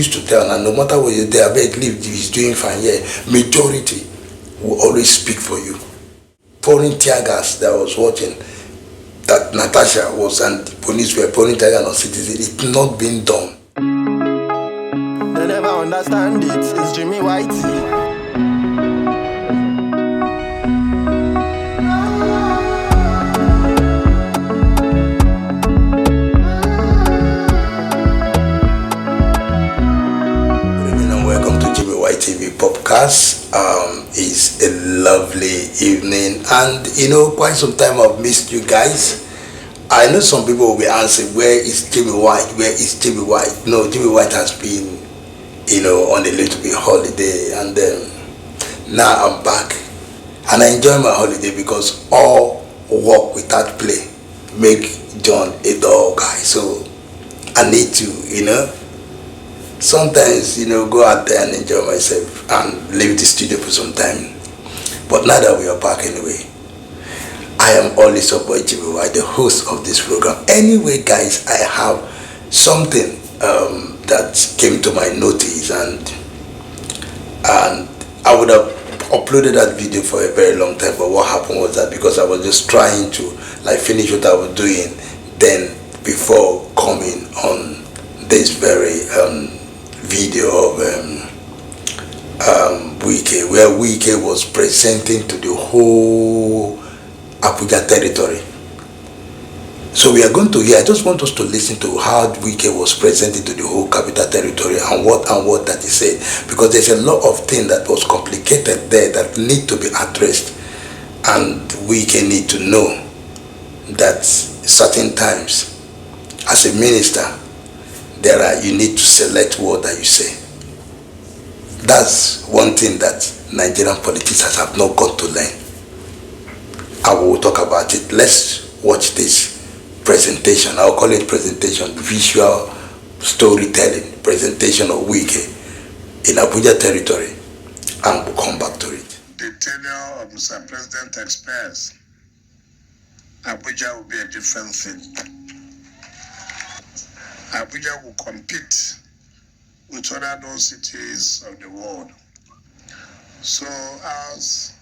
used to tell, and no matter what you there, beg leave, he's doing fine. Yeah, majority will always speak for you. Pouring tear gas that I was watching, that Natasha was and the police were pouring tear gas on citizens, it's not been done. They never understand it. It's Jimmy Whitey. TV podcast. It's a lovely evening, and quite some time I've missed you guys. I know some people will be asking, where is Jimmy White? Where is Jimmy White? No, Jimmy White has been, on a little bit holiday, and now I'm back, and I enjoy my holiday because all work without play make John a dull guy. So I need to, sometimes go out there and enjoy myself and leave the studio for some time. But now that we are back anyway, I am always your boy Jimmy White, the host of this program. Anyway guys, I have something that came to my notice, and I would have uploaded that video for a very long time, but what happened was that because I was just trying to finish what I was doing then before coming on this very video of Wike, where Wike was presenting to the whole Abuja territory. So we are going to hear, I just want us to listen to how Wike was presenting to the whole capital territory and what that he said, because there's a lot of things that was complicated there that need to be addressed, and Wike need to know that certain times as a minister, you need to select what that you say. That's one thing that Nigerian politicians have not got to learn. I will talk about it. Let's watch this presentation. I'll call it presentation, visual storytelling presentation of Wike in Abuja territory, and we'll come back to it. The tenure of Mr. President expires. Abuja will be a different thing. Abuja will compete with other known cities of the world. So ours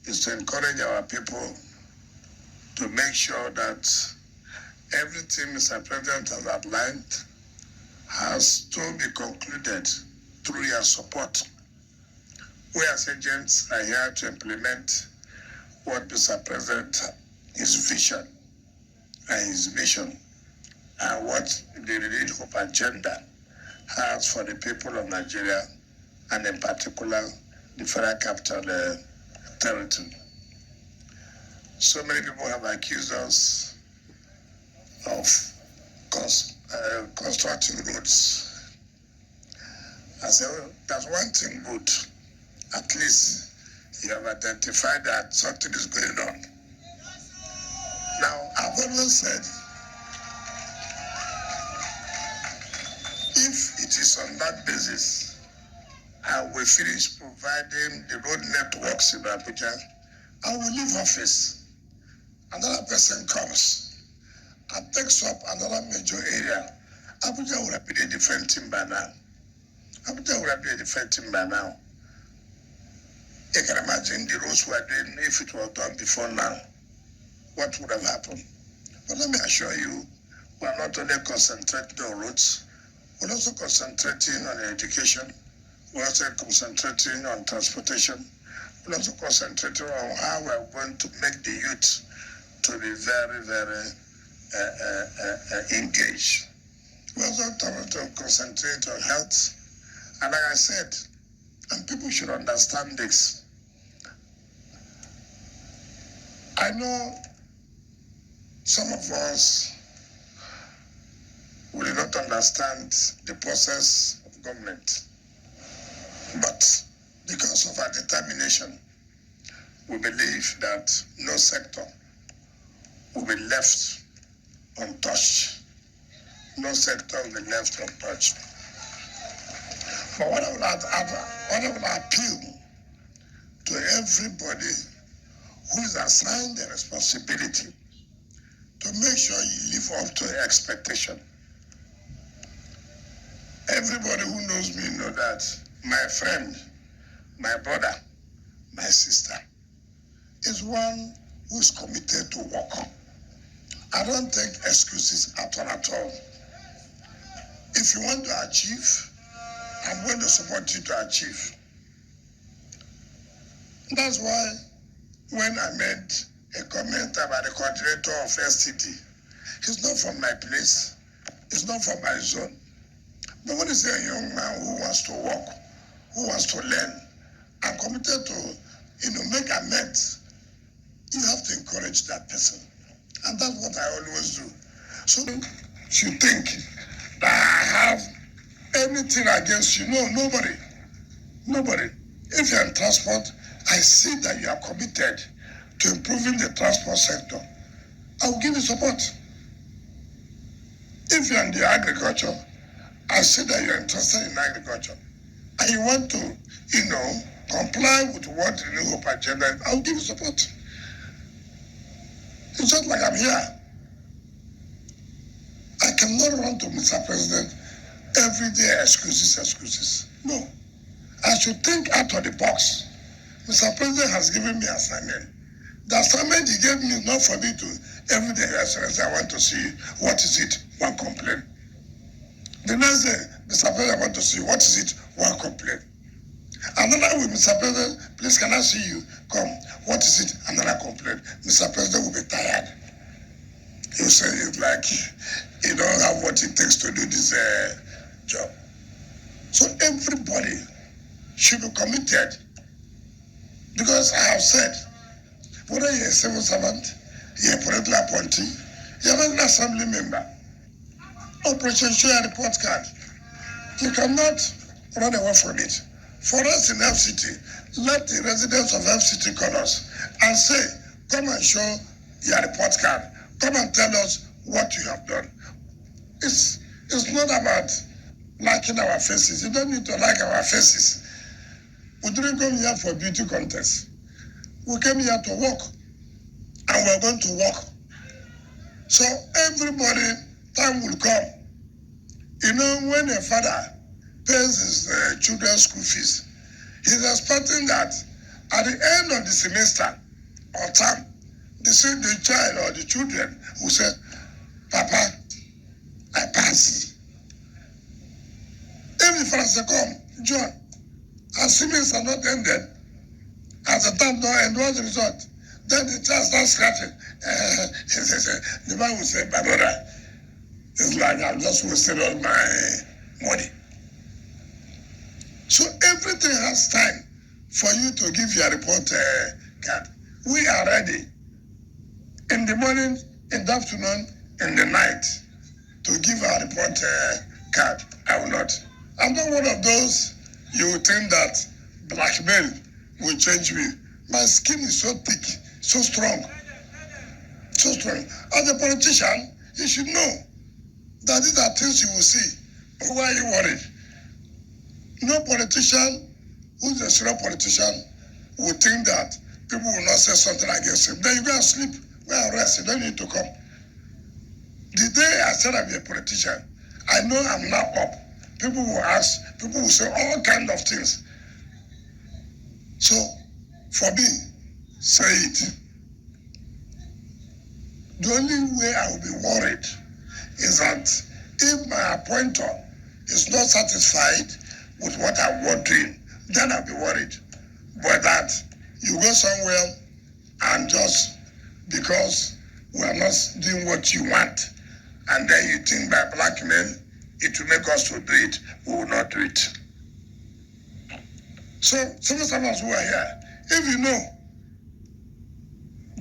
is to encourage our people to make sure that everything Mr. President has outlined has to be concluded through your support. We as agents are here to implement what Mr. President, his vision and his mission, and what the renewed hope agenda has for the people of Nigeria, and in particular the federal capital territory. So many people have accused us of constructing roads. I say, well, that's one thing good. At least you have identified that something is going on. Now, I've always said, if it is on that basis and we finish providing the road networks in Abuja, I will leave office. Another person comes and takes up another major area. Abuja would have been a different thing by now. Abuja would have been a different thing by now. You can imagine the roads we are doing if it was done before now. What would have happened? But let me assure you, we are not only concentrating on roads, we're also concentrating on education, we're also concentrating on transportation, we're also concentrating on how we're going to make the youth to be very, very engaged. We're also trying to concentrate on health. And like I said, and people should understand this, I know some of us will not understand the process of government, but because of our determination, we believe that no sector will be left untouched. No sector will be left untouched. But what I will appeal to everybody who is assigned the responsibility to make sure you live up to the expectation. Everybody who knows me know that my friend, my brother, my sister is one who's committed to work. I don't take excuses at all. If you want to achieve, I'm going to support you to achieve. That's why when I made a comment about the coordinator of STD, he's not from my place, he's not from my zone. But when you say a young man who wants to work, who wants to learn, and committed to, make amends, you have to encourage that person. And that's what I always do. So you think that I have anything against you. No, nobody. If you're in transport, I see that you are committed to improving the transport sector. I will give you support. If you're in the agriculture, I see that you're interested in agriculture and you want to, comply with what the New Hope agenda is, I'll give you support. It's just like I'm here. I cannot run to Mr. President every day, excuses. No. I should think out of the box. Mr. President has given me assignment. The assignment he gave me is not for me to every day, Excellency, I want to see what is it, one complaint. The next day, Mr. President, I want to see what is it, one complaint. Another week, Mr. President, please can I see you? Come, what is it? Another complaint. Mr. President will be tired. He'll say it's like he don't have what it takes to do this job. So everybody should be committed. Because I have said, whether you're a civil servant, you're a political appointee, you're an assembly member, Operation Show a report card, you cannot run away from it. For us in FCT, let the residents of FCT call us and say, come and show your report card. Come and tell us what you have done. It's not about liking our faces. You don't need to like our faces. We didn't come here for a beauty contest. We came here to work, and we're going to work. So everybody, time will come. When a father pays his children's school fees, he's expecting that at the end of the semester or term, the child or the children will say, Papa, I passed. If the father say, come, John, assignments are not ended, as the time don't end, what's the result? Then the child starts scratching. The man will say, my brother, it's like I've just wasted all my money. So everything has time for you to give your report card. We are ready in the morning, in the afternoon, in the night to give our report card. I will not. I'm not one of those you would think that blackmail will change me. My skin is so thick, so strong. So strong. As a politician, you should know that these are things you will see. Why are you worried? No politician who's a serious politician will think that people will not say something against him. Then you go and sleep, go and rest, you don't need to come. The day I said I'm a politician, I know I'm now up. People will ask, people will say all kinds of things. So, for me, say it. The only way I will be worried is that if my appointer is not satisfied with what I'm doing, then I'll be worried. But that you go somewhere and just because we are not doing what you want, and then you think by blackmail, it will make us to do it, we will not do it. So, civil servants who are here, if you know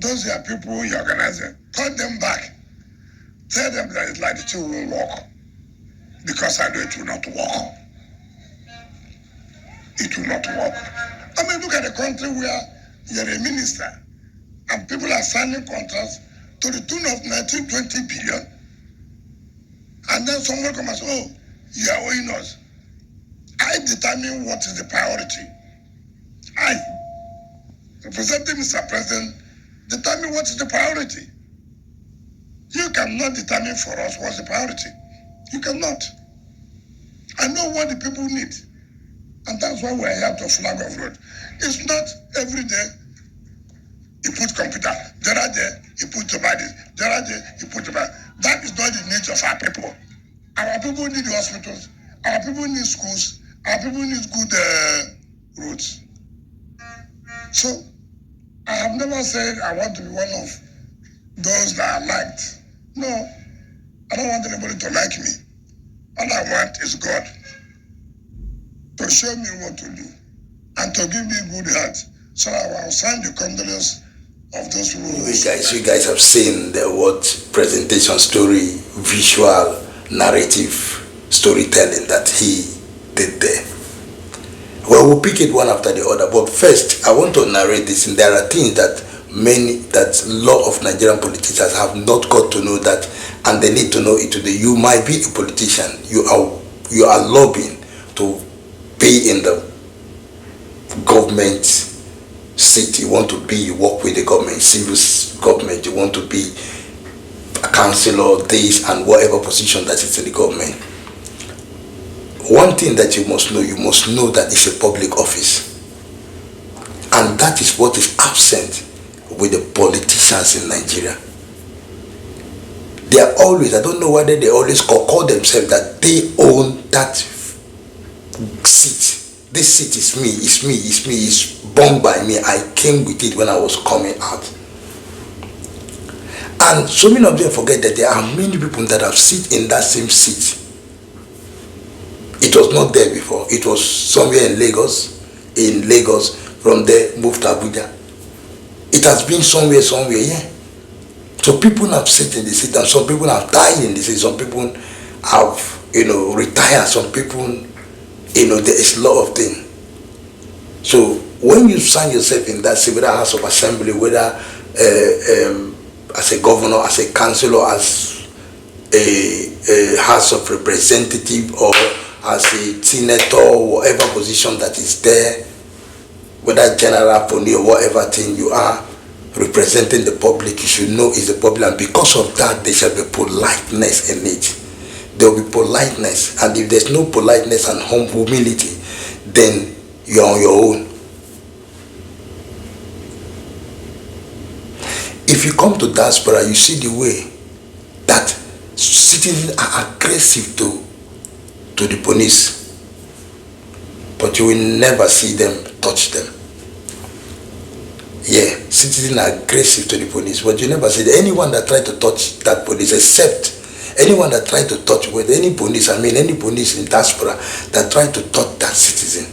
those are people you're organizing, call them back. Tell them that it's like the two will work. Because I know it will not work. It will not work. I mean, look at the country where you're a minister and people are signing contracts to the tune of 19-20 billion. And then someone comes and says, oh, you are owing us. I determine what is the priority. I, representing Mr. President, determine what is the priority. You cannot determine for us what's the priority. You cannot. I know what the people need. And that's why we're here to flag off road. It's not every day you put computer, the other day you put to buy this, the other day you put to buy. That is not the needs of our people. Our people need hospitals, our people need schools, our people need good roads. So I have never said I want to be one of those that are liked. No, I don't want anybody to like me. All I want is God to show me what to do and to give me good health so that I will sign the condolence of those people. You guys have seen the what presentation, story, visual, narrative, storytelling that he did there. Well, we'll pick it one after the other, but first I want to narrate this. And there are things that a lot of Nigerian politicians have not got to know, that, and they need to know it today. You might be a politician, you are lobbying to be in the government seat. You want to be, you work with the government, civil government, you want to be a councillor, this and whatever position that is in the government. One thing that you must know that it's a public office. And that is what is absent with the politicians in Nigeria. They are always, I don't know whether they always call themselves that they own that seat. This seat is me, it's born by me. I came with it when I was coming out. And so many of them forget that there are many people that have sit in that same seat. It was not there before. It was somewhere in Lagos. From there, moved to Abuja. It has been somewhere, yeah. So people have sit in the seat, and some people have died in the seat. Some people have, retired. Some people, there is a lot of things. So when you sign yourself in that seat, whether House of Assembly, whether as a governor, as a councillor, as a House of Representative, or as a senator, whatever position that is there, whether general, pony, or whatever thing you are representing the public, you should know is the public. And because of that, there shall be politeness in it. There will be politeness. And if there's no politeness and humility, then you're on your own. If you come to diaspora, you see the way that citizens are aggressive to the police, but you will never see them touch them. Yeah, citizens are aggressive to the police, but you never see anyone that tried to touch that police, except anyone that tried to touch with any police, any police in diaspora that tried to touch that citizen.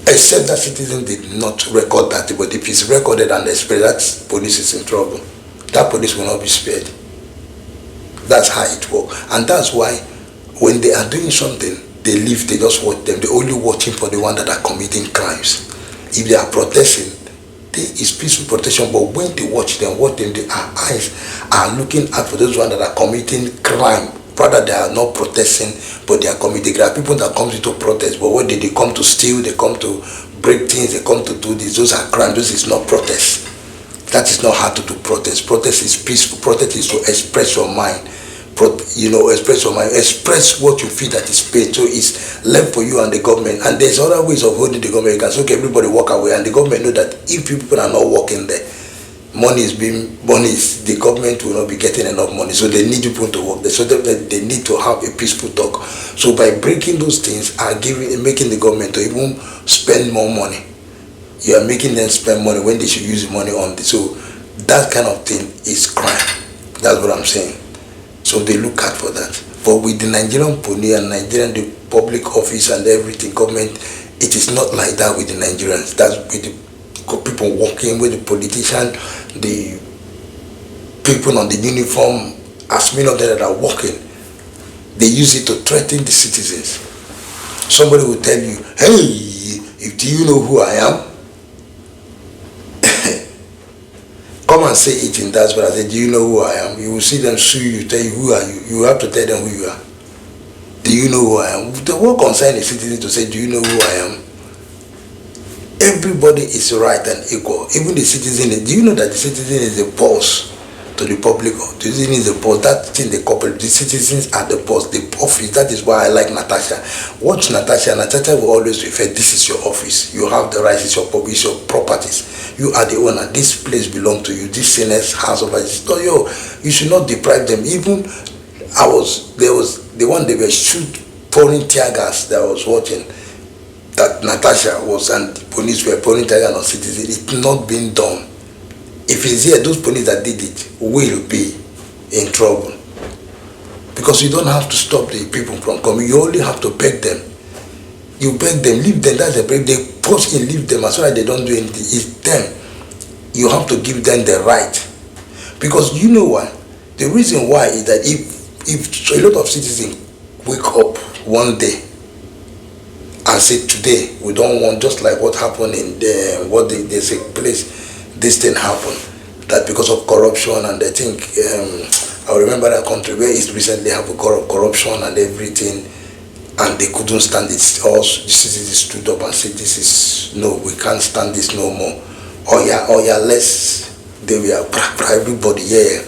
Except that citizen did not record that, but if it's recorded and expressed, that police is in trouble. That police will not be spared. That's how it works. And that's why when they are doing something, they leave, they just watch them. They're only watching for the one that are committing crimes. If they are protesting, it's peaceful protection, but when they watch them, their eyes are looking out for those ones that are committing crime. Rather, they are not protesting, but they are committing. There are people that come to protest, but when they come to steal, they come to break things, they come to do this. Those are crimes. This is not protest. That is not how to do protest. Protest is peaceful. Protest is to express your mind. Express your mind. Express what you feel that is pain. So it's left for you and the government. And there's other ways of holding the government. You can say, okay, everybody walk away, and the government know that if people are not working there, the government will not be getting enough money, so they need people to work there. So they need to have a peaceful talk. So by breaking those things, making the government to even spend more money. You are making them spend money when they should use the money on this. So that kind of thing is crime. That's what I'm saying. So they look out for that. But with the Nigerian police and the public office and everything, government, it is not like that with the Nigerians. That's with the people working, with the politician, the people on the uniform, as many of them that are working, they use it to threaten the citizens. Somebody will tell you, hey, do you know who I am? Come and say it in that, but I said, do you know who I am? You will see them sue you, tell you who are you. You have to tell them who you are. Do you know who I am? The what concern the citizen to say, do you know who I am? Everybody is right and equal. Even the citizen, do you know that the citizen is the boss to the public. The citizen is the boss. That thing they cooperate. The citizens are the boss. The office. That is why I like Natasha. Watch Natasha. Natasha will always refer. This is your office. You have the rights. It's your public. It's your properties. You are the owner. This place belongs to you. This Senate's house of rights. So you should not deprive them. Even there was the one they were pouring tear gas that I was watching. That Natasha was and the police were pouring tear gas on citizens. It's not been done. If it's here, those police that did it will be in trouble. Because you don't have to stop the people from coming. You only have to beg them. You beg them, leave them. That's the break. They post in, leave them. As far as they don't do anything, it's them. You have to give them the right. Because you know what? The reason why is that if a lot of citizens wake up one day and say, today we don't want, just like what happened in they say place, this thing happened, that because of corruption, and I think I remember a country where it recently have a corruption and everything, and they couldn't stand it. All the citizens stood up and said, this is, no, we can't stand this no more. Oh yeah, let's, they were everybody, yeah.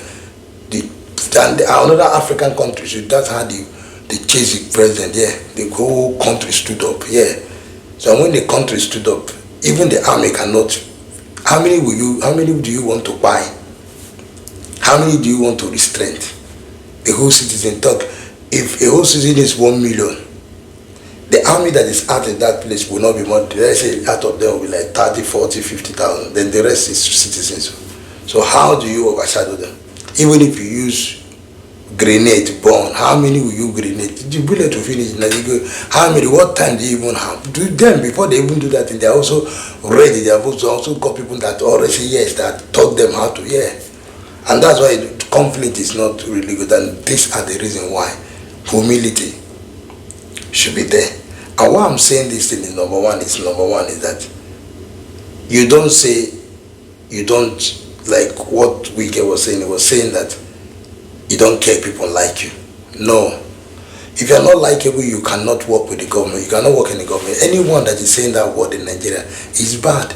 And another African countries, that's how they chase the president, yeah. The whole country stood up, yeah. So when the country stood up, even the army cannot. How many do you want to buy? How many do you want to restrain? The whole citizen talk. If a whole citizen is 1 million, the army that is out in that place will not be more. Let's say out of them will be like 30, 40, 50,000. Then the rest is citizens. So how do you overshadow them? Even if you use grenade bomb, how many will you grenade? The bullet will finish. How many? What time do you even have? Do them before they even do that thing? They are also ready. They have also got people that already say yes, that taught them how to, yeah. And that's why conflict is not really good. And these are the reason why humility should be there. And why I'm saying this thing is number one is that you don't say, you don't, like what Wike was saying. He was saying that you don't care if people like you. No. If you are not likable, you cannot work with the government. You cannot work in the government. Anyone that is saying that word in Nigeria is bad.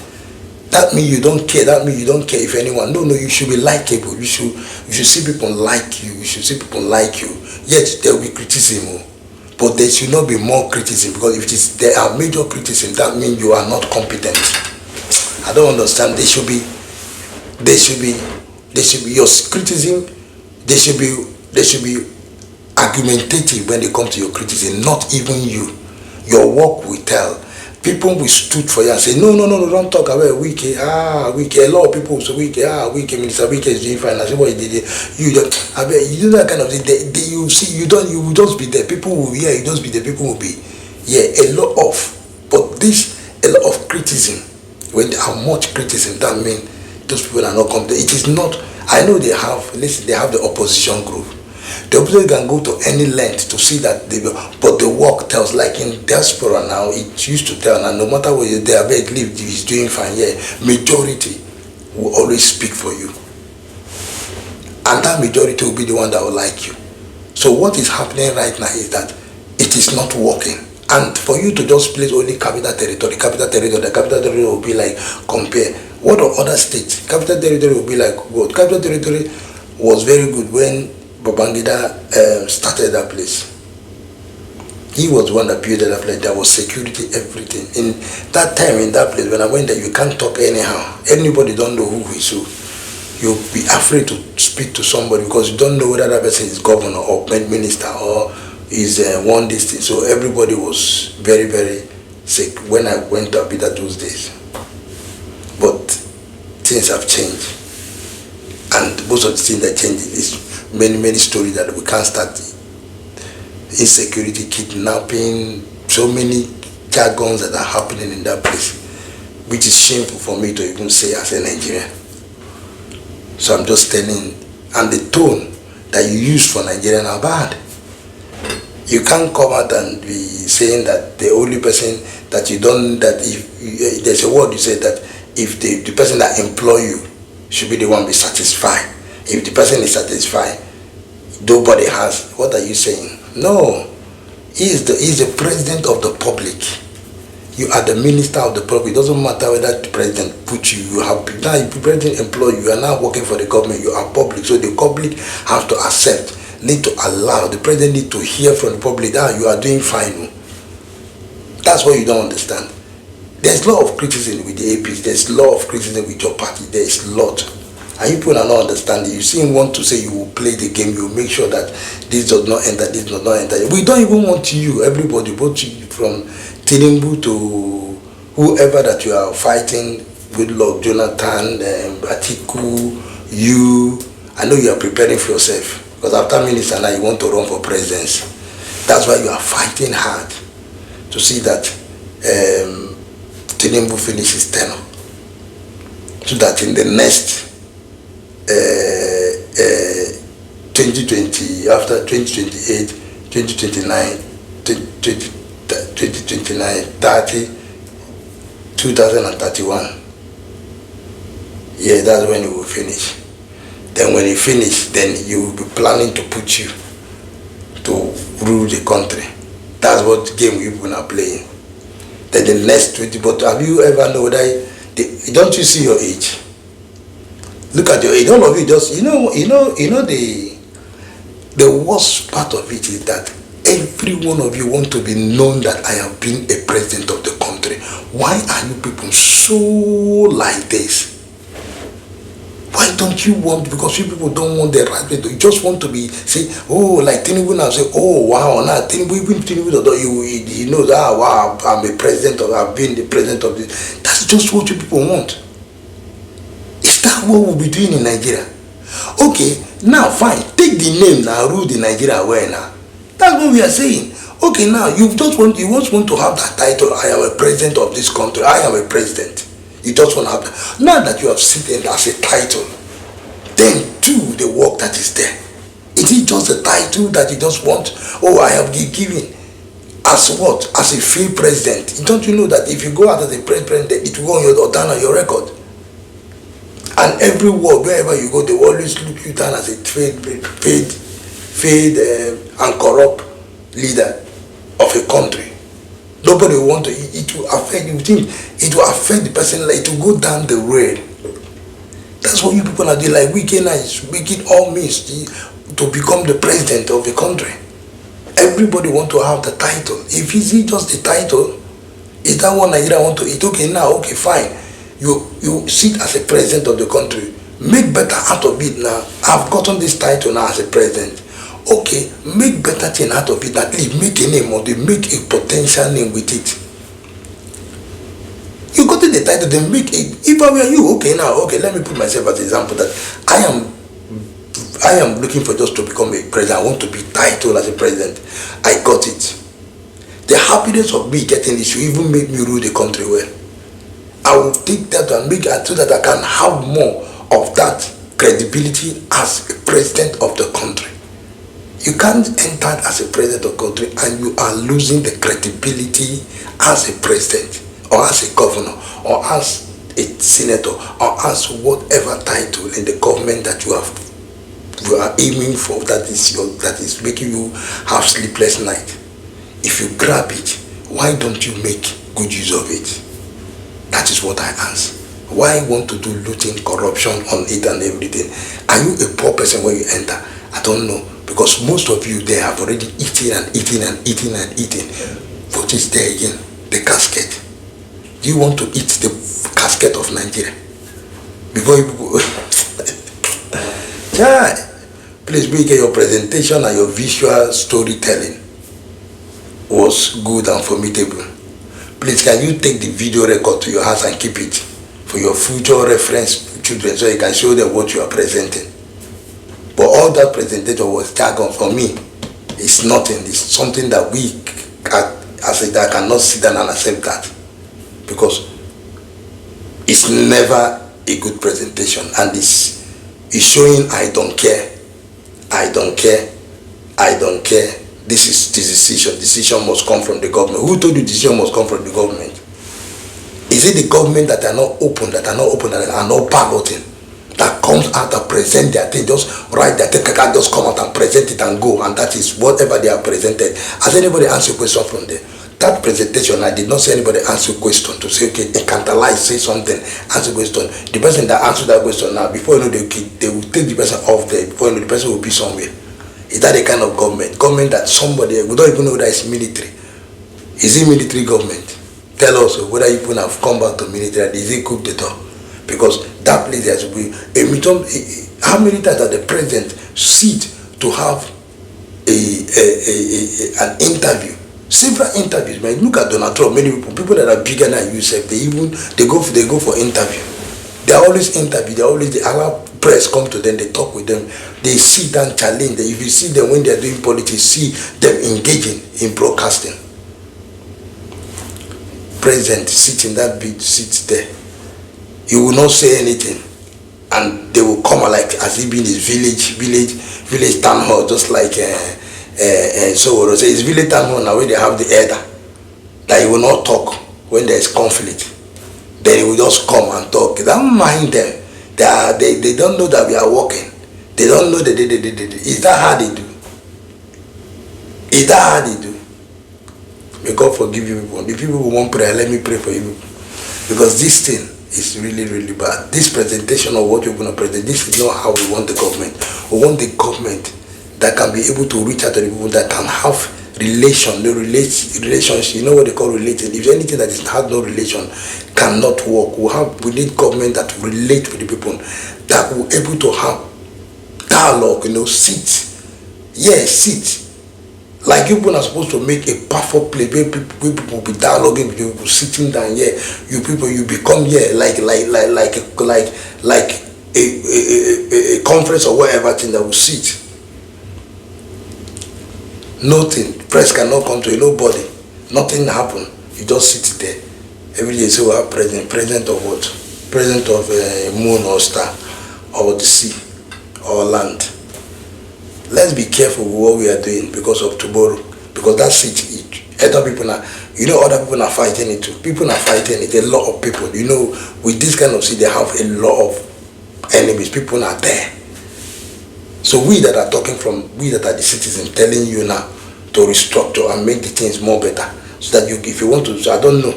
That means you don't care. That means you don't care if anyone. No, you should be likable. You should see people like you. You should see people like you. Yet there will be criticism. But there should not be more criticism, because if there are major criticism, that means you are not competent. I don't understand. There should be your criticism. They should be argumentative when they come to your criticism, not even you. Your work will tell. People will stood for you and say, no, don't talk about Wike. Wike. A lot of people will say Wike, Minister Wike is doing fine. I say, what he did, you do that kind of thing. You see, you will just be there. People will hear, you just be there. People will be, yeah, a lot of criticism. When there are much criticism, that means those people are not competent. It is not. I know they have the opposition group. The opposition can go to any length to see that but the work tells, like in diaspora now, it used to tell, and no matter what they are beg leave, he's doing fine, yeah. Majority will always speak for you. And that majority will be the one that will like you. So what is happening right now is that it is not working. And for you to just place only capital territory, the capital territory will be like, compare. What are other states? Capital territory will be like what? Capital territory was very good when Babangida started that place. He was the one that built that place. There was security, everything. In that time, in that place, when I went there, you can't talk anyhow. Anybody don't know who is who. You'll be afraid to speak to somebody because you don't know whether that person is governor or minister or is one district. So everybody was very, very sick when I went to Abida those days. But things have changed. And most of the things that change is many stories that we can't start. Insecurity, kidnapping, so many jargons that are happening in that place, which is shameful for me to even say as a Nigerian. So I'm just telling, and the tone that you use for Nigerian are bad. You can't come out and be saying that the only person that you don't, that if there's a word you say that if the person that employ you should be the one be satisfied. If the person is satisfied, nobody has. What are you saying? No, he is the president of the public. You are the minister of the public. It doesn't matter whether the president put you, you have now if the president employ you, you are now working for the government, you are public. So the public have to accept, need to allow, the president need to hear from the public that you are doing fine. That's what you don't understand. There's a lot of criticism with the APs, there's a lot of criticism with your party, there's a lot. And you people are not understanding. You seem want to say you will play the game, you will make sure that this does not enter, this does not enter. We don't even want you, everybody, both you from Tinubu to whoever that you are fighting, good luck, Jonathan, Atiku, you. I know you are preparing for yourself. Because after minister now you want to run for presidency. That's why you are fighting hard to see that Tinubu finishes tenure. So that in the next 2020, after 2028, 2029, 2029, 30, 2031. Yeah, that's when it will finish. Then when it finish, then you will be planning to put you to rule the country. That's what game you people are playing. Then the next 20, but have you ever know that, don't you see your age? Look at your age. All of you just, the worst part of it is that every one of you want to be known that I have been a president of the country. Why are you people so like this? Why don't you want, because you people don't want the right way to, you just want to be, say, oh, like Tinubu now, say, oh, wow, now Tinubu, even Tinubu, you know that, wow, I'm a president of, I've been the president of this. That's just what you people want. Is that what we'll be doing in Nigeria? Okay, now fine, take the name now, rule the Nigeria well now. That's what we are saying. Okay, now you just want to have that title, I am a president of this country, I am a president. You just want to have that. Now that you have seen it as a title, then do the work that is there. Is it just a title that you just want? Oh, I have given. As what? As a failed president. Don't you know that if you go out as a president, it will go down on your record? And every world, wherever you go, they will always look you down as a failed and corrupt leader of a country. Nobody will want to, it will affect you. Think it will affect the person, like to go down the road. That's what you people are doing. Like Wike now is making all means to become the president of the country. Everybody want to have the title. If you see just the title, is that one Nigeria want to eat? Okay, now, okay, fine. You sit as a president of the country. Make better out of it now. I've gotten this title now as a president. Okay, make better thing out of it. At least make a name, or they make a potential name with it. You got the title, then make it. If I were you, okay, now, okay, let me put myself as an example that I am looking for just to become a president. I want to be titled as a president. I got it. The happiness of me getting this will even make me rule the country well. I will take that and make it so that I can have more of that credibility as a president of the country. You can't enter as a president of the country and you are losing the credibility as a president or as a governor or as a senator or as whatever title in the government that you are aiming for, that is making you have sleepless night. If you grab it, why don't you make good use of it? That is what I ask. Why want to do looting, corruption on it and everything? Are you a poor person when you enter? I don't know. Because most of you, they have already eaten and eaten and eaten and eaten. What is there again? The casket. Do you want to eat the casket of Nigeria? Before you... Yeah. Please make your presentation and your visual storytelling was good and formidable. Please, can you take the video record to your house and keep it for your future reference children so you can show them what you are presenting? But all that presentation was jargon for me. It's nothing. It's something that I cannot sit down and accept that. Because it's never a good presentation. And it's showing I don't care. I don't care. I don't care. This is the decision. Decision must come from the government. Who told you decision must come from the government? Is it the government that are not open, that are not balloting? That comes out and present their thing, just write their thing, just come out and present it and go, and that is whatever they are presented. Has anybody answered a question from there? That presentation, I did not see anybody answer question to say, okay, incantalize, say something, answer question. The person that answered that question now, before you know, they will take the person off there, before you know, the person will be somewhere. Is that the kind of government? Government that somebody, we don't even know that it's military. Is it military government? Tell us whether you people have come back to military, is it coup d'etat? Because that place has to be, how many times does the president sit to have an interview? Several interviews, man. Look at Donald Trump. Many people that are bigger than you, they go for interview. They are always interview. They allow press come to them. They talk with them. They sit and challenge. If you see them when they are doing politics, see them engaging in broadcasting. President sits in that big seat there. He will not say anything, and they will come like as if in his village town hall, just like. So it's village town hall now where they have the elder that he will not talk when there is conflict. Then he will just come and talk. Don't mind them. They don't know that we are working. They don't know that is that how they do? Is that how they do? May God forgive you people. The people who want prayer, let me pray for you. Because this thing is really, really bad. This presentation of what you're going to present, this is not how we want the government. We want the government that can be able to reach out to the people, that can have relationship. You know what they call relation. If anything that has no relation cannot work, we need government that relate with the people, that will able to have dialogue, sit. Yes, sit. Like you people are supposed to make a perfect play where people will be dialoguing with you, people sitting down here. You people, you become here like a conference or whatever thing that will sit. Nothing. Press cannot come to you, nobody. Nothing happen. You just sit there. Every day you say, well, president of what? President of moon or star, or the sea, or land. Let's be careful with what we are doing because of tomorrow. Because that seat, other people are fighting it too. People are fighting it. A lot of people, with this kind of seat, they have a lot of enemies. People are there. So we that are the citizens, telling you now to restructure and make the things more better, so that if you want to, I don't know.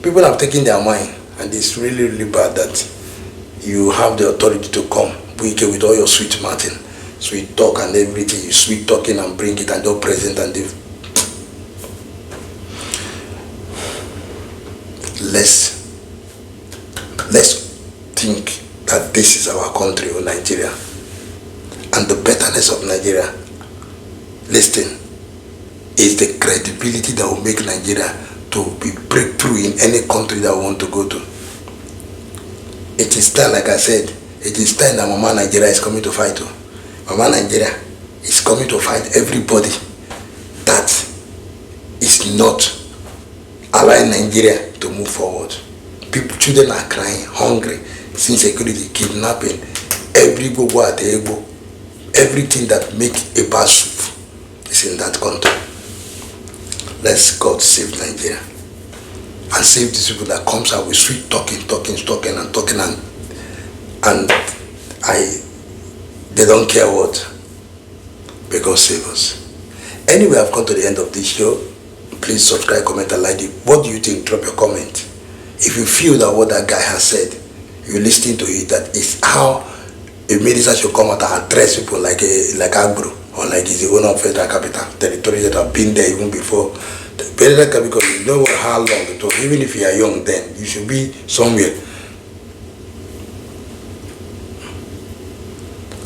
People have taken their mind, and it's really, really bad that you have the authority to come, Wike, with all your sweet Martin, sweet talk and everything, you sweet talking and bring it and you're present and they... Let's think that this is our country, or Nigeria. And the betterness of Nigeria, listen, is the credibility that will make Nigeria to be breakthrough in any country that we want to go to. It is time, like I said, it is time that Mama Nigeria is coming to fight. Mama Nigeria is coming to fight everybody that is not allowing Nigeria to move forward. Children are crying, hungry, insecurity, kidnapping, everything that make a bad soup is in that country. Let's God save Nigeria and save these people that comes out with sweet talking and they don't care what. May God save us. Anyway, I've come to the end of this show. Please subscribe, comment, and like it. What do you think? Drop your comment. If you feel that what that guy has said, you're listening to it, that is how a minister should come out and address people like Agro, or like he's the owner of federal capital, territories that have been there even before. The federal capital, because you know how long it was. Even if you are young then, you should be somewhere.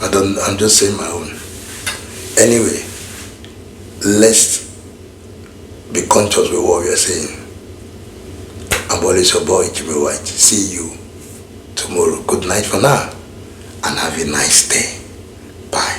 I'm just saying my own. Anyway, let's be conscious with what we are saying. I'm always your boy, Jimmy White. See you tomorrow. Good night for now, and have a nice day. Bye.